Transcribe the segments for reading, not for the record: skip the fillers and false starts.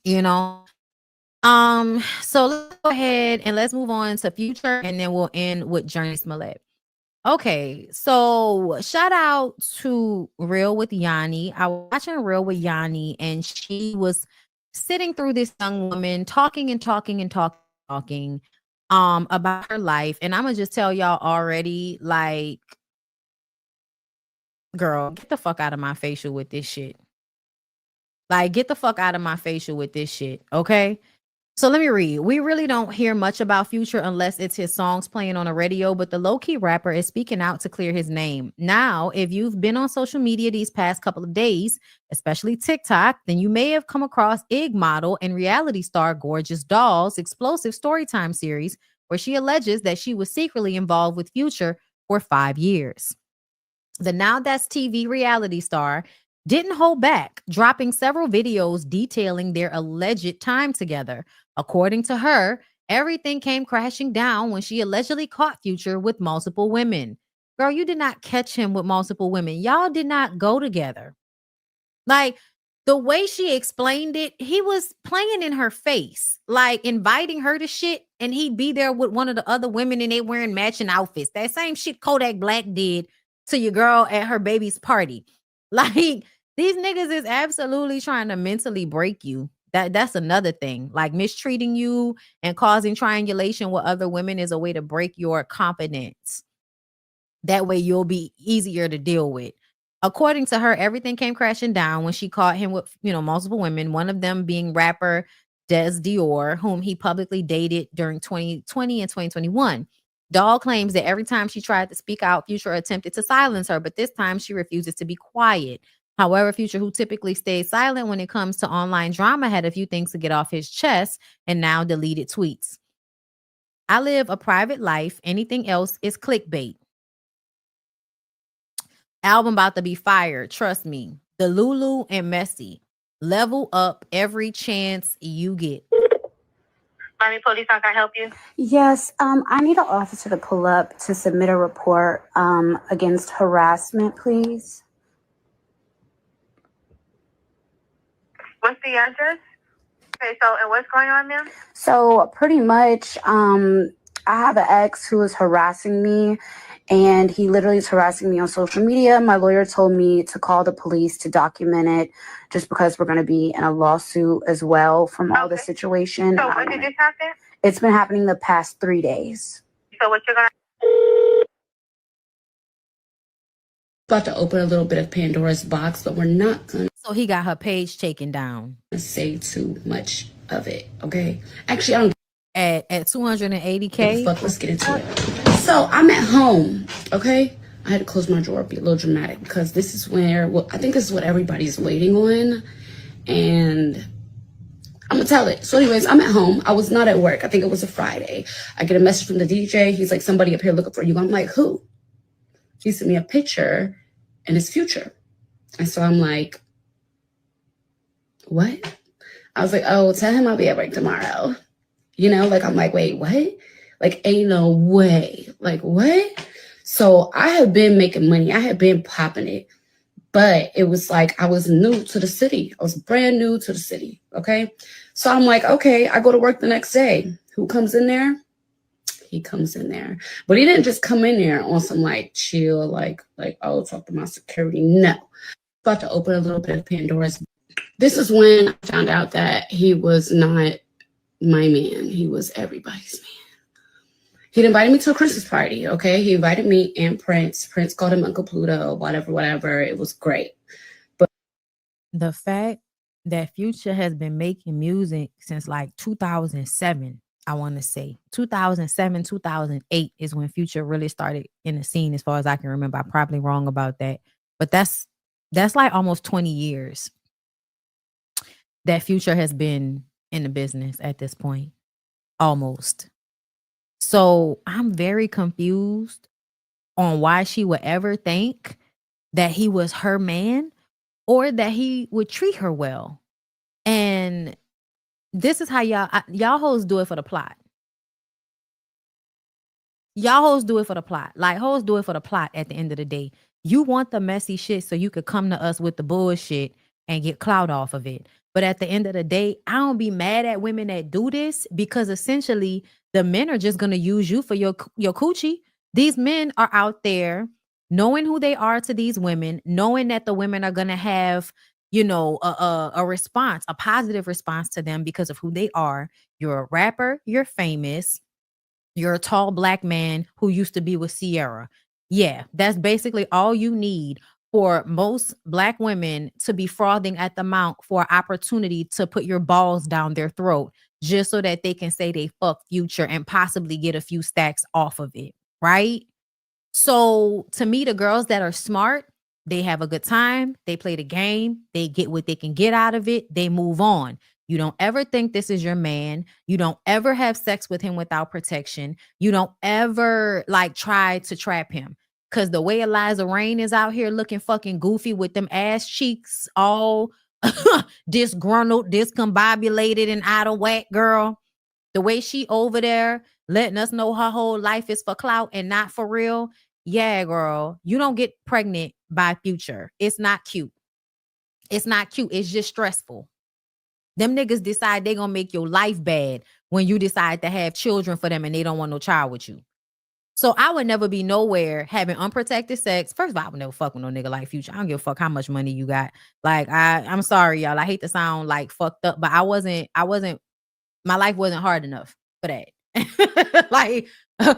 you know. So let's go ahead and let's move on to Future, and then we'll end with Journey Smollett. Okay, so shout out to Real with Yanni. I was watching Real with Yanni, and she was sitting through this young woman talking and talking and talking about her life. And I'm gonna just tell y'all already, like, girl, get the fuck out of my facial with this shit. Like, get the fuck out of my facial with this shit, okay? So let me read. We really don't hear much about Future unless it's his songs playing on the radio, but the low-key rapper is speaking out to clear his name. Now, if you've been on social media these past couple of days, especially TikTok, then you may have come across Ig model and reality star Gorgeous Doll's explosive Storytime series, where she alleges that she was secretly involved with Future for 5 years. The Now That's TV reality star didn't hold back, dropping several videos detailing their alleged time together. According to her, everything came crashing down when she allegedly caught Future with multiple women. Girl, you did not catch him with multiple women. Y'all did not go together. Like, the way she explained it, he was playing in her face, like inviting her to shit, and he'd be there with one of the other women and they wearing matching outfits. That same shit Kodak Black did to your girl at her baby's party. Like, these niggas is absolutely trying to mentally break you. That's another thing. Like, mistreating you and causing triangulation with other women is a way to break your confidence. That way you'll be easier to deal with. According to her, everything came crashing down when she caught him with, multiple women, one of them being rapper Des Dior, whom he publicly dated during 2020 and 2021. Doll claims that every time she tried to speak out, Future attempted to silence her, but this time she refuses to be quiet. However, Future, who typically stays silent when it comes to online drama, had a few things to get off his chest and now deleted tweets. I live a private life. Anything else is clickbait. Album about to be fired. Trust me. Delulu and Messy. Level up every chance you get. Miami Police, how can I help you? Yes, I need an officer to pull up to submit a report against harassment, please. What's the address? Okay, so, and what's going on, ma'am? So pretty much, I have an ex who is harassing me, and he literally is harassing me on social media. My lawyer told me to call the police to document it just because we're going to be in a lawsuit as well from all the situation. So when did this happen? It's been happening the past 3 days. So what you're going to... About to open a little bit of Pandora's box, but we're not going So he got her page taken down to say too much of it, okay? Actually, I don't at give a 280K. fuck. Let's get into it. So I'm at home, okay? I had to close my drawer, be a little dramatic, because this is where, well, I think this is what everybody's waiting on, and I'm gonna tell it. So anyways, I'm at home. I was not at work. I think it was a Friday. I get a message from the DJ. He's like, somebody up here looking for you. I'm like, who? He sent me a picture and it's Future. And so I'm like, what? I was like, oh, tell him I'll be at work tomorrow. Like, I'm like, wait, what? Like, ain't no way. Like, what? So I have been making money. I have been popping it. But it was like I was new to the city. I was brand new to the city, okay? So I'm like, okay, I go to work the next day. Who comes in there? He comes in there. But he didn't just come in there on some, like, chill, like, oh, talk to my security. No. About to open a little bit of Pandora's. This is when I found out that he was not my man. He was everybody's man. He'd invited me to a Christmas party, okay? He invited me and Prince. Prince called him Uncle Pluto, whatever. It was great. But The fact that Future has been making music since like 2007, I want to say 2007, 2008 is when Future really started in the scene, as far as I can remember. I'm probably wrong about that, but that's like almost 20 years that Future has been in the business at this point, almost. So I'm very confused on why she would ever think that he was her man or that he would treat her well. And this is how y'all hoes do it for the plot. Y'all hoes do it for the plot. Like, hoes do it for the plot at the end of the day. You want the messy shit so you could come to us with the bullshit and get clout off of it. But at the end of the day, I don't be mad at women that do this because essentially the men are just going to use you for your coochie. These men are out there knowing who they are to these women, knowing that the women are going to have, you know, a response, a positive response to them because of who they are. You're a rapper, you're famous, you're a tall black man who used to be with Sierra. Yeah, that's basically all you need for most black women to be frothing at the mouth for opportunity to put your balls down their throat just so that they can say they fuck Future and possibly get a few stacks off of it, right? So to me, the girls that are smart, they have a good time, they play the game, they get what they can get out of it, they move on. You don't ever think this is your man. You don't ever have sex with him without protection. You don't ever like try to trap him. Cause the way Eliza Rain is out here looking fucking goofy with them ass cheeks all disgruntled, discombobulated, and out of whack, girl. The way she over there letting us know her whole life is for clout and not for real. Yeah, girl, you don't get pregnant by Future. It's not cute. It's not cute. It's just stressful. Them niggas decide they gonna make your life bad when you decide to have children for them and they don't want no child with you. So I would never be nowhere having unprotected sex. First of all, I would never fuck with no nigga like Future. I don't give a fuck how much money you got. Like I'm sorry, y'all. I hate to sound like fucked up, but I wasn't, my life wasn't hard enough for that. Like,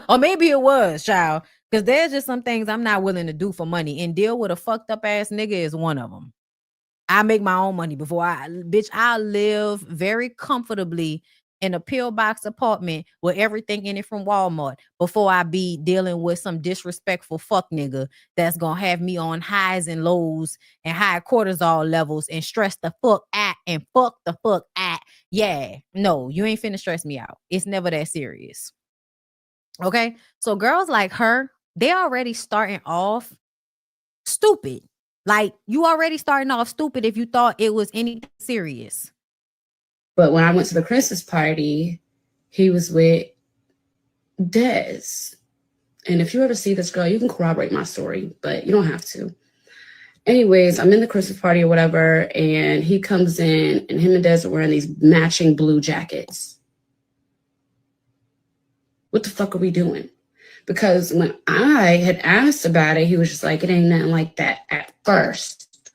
or maybe it was, child. Because there's just some things I'm not willing to do for money. And deal with a fucked up ass nigga is one of them. I make my own money before I live very comfortably in a pillbox apartment with everything in it from Walmart before I be dealing with some disrespectful fuck nigga that's gonna have me on highs and lows and high cortisol levels and stress the fuck at and fuck the fuck at. Yeah, no, you ain't finna stress me out. It's never that serious. Okay, so girls like her, they already starting off stupid. Like, you already starting off stupid if you thought it was anything serious. But when I went to the Christmas party, he was with Dez. And if you ever see this girl, you can corroborate my story, but you don't have to. Anyways, I'm in the Christmas party or whatever, and he comes in, and him and Dez are wearing these matching blue jackets. What the fuck are we doing? Because when I had asked about it, he was just like, it ain't nothing like that at first.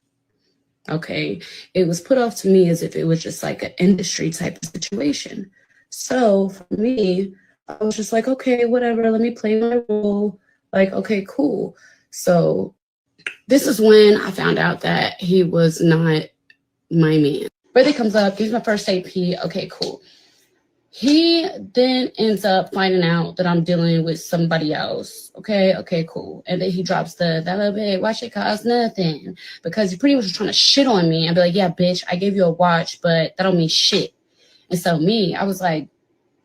Okay. It was put off to me as if it was just like an industry type of situation. So for me, I was just like, okay, whatever. Let me play my role. Like, okay, cool. So this is when I found out that he was not my man. Birthday comes up, gives my first AP. Okay, cool. He then ends up finding out that I'm dealing with somebody else. Okay, cool. And then he drops that little bit, watch it cost nothing. Because he pretty much was trying to shit on me and be like, yeah, bitch, I gave you a watch, but that don't mean shit. And so I was like,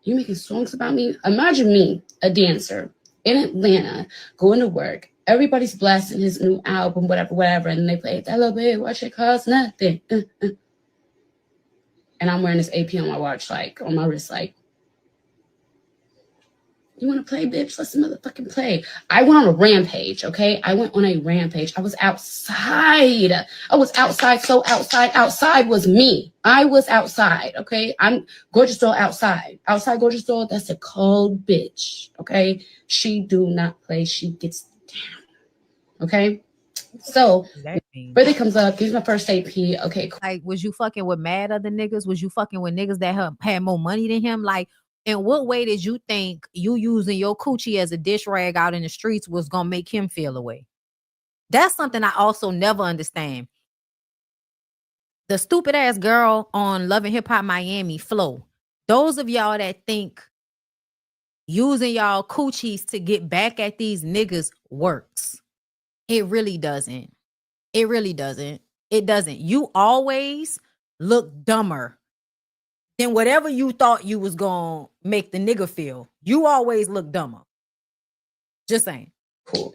you making songs about me? Imagine me, a dancer in Atlanta, going to work. Everybody's blasting his new album, whatever. And they play that little bit, watch it cost nothing. And I'm wearing this AP on my watch, like, on my wrist, like, you want to play, bitch? Let's motherfucking play. I went on a rampage, okay? I went on a rampage. I was outside. So outside. Outside was me. I was outside, okay? I'm Gorgeous Doll outside. Outside Gorgeous Doll, that's a cold bitch, okay? She do not play. She gets down, okay? So, birthday comes up, gives my first AP. Okay, cool. Like, was you fucking with mad other niggas? Was you fucking with niggas that had more money than him? Like, in what way did you think you using your coochie as a dish rag out in the streets was gonna make him feel away? That's something I also never understand. The stupid ass girl on Love and Hip Hop Miami, Flo. Those of y'all that think using y'all coochies to get back at these niggas works. It really doesn't. It really doesn't. It doesn't. You always look dumber than whatever you thought you was gonna make the nigga feel. You always look dumber. Just saying. Cool.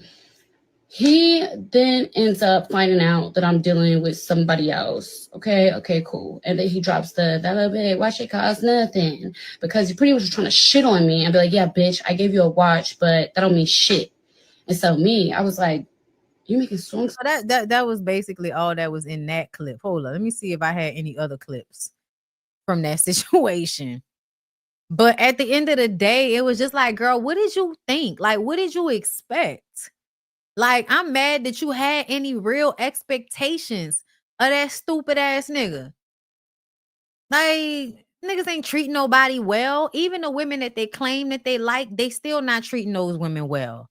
He then ends up finding out that I'm dealing with somebody else. Okay, cool. And then he drops that little bit, watch it cost nothing. Because he pretty much was trying to shit on me and be like, yeah, bitch, I gave you a watch, but that don't mean shit. And so I was like, You making songs. So that was basically all that was in that clip. Hold on, let me see if I had any other clips from that situation. But at the end of the day, it was just like, girl, what did you think? Like, what did you expect? Like, I'm mad that you had any real expectations of that stupid ass nigga. Like, niggas ain't treating nobody well. Even the women that they claim that they like, they still not treating those women well.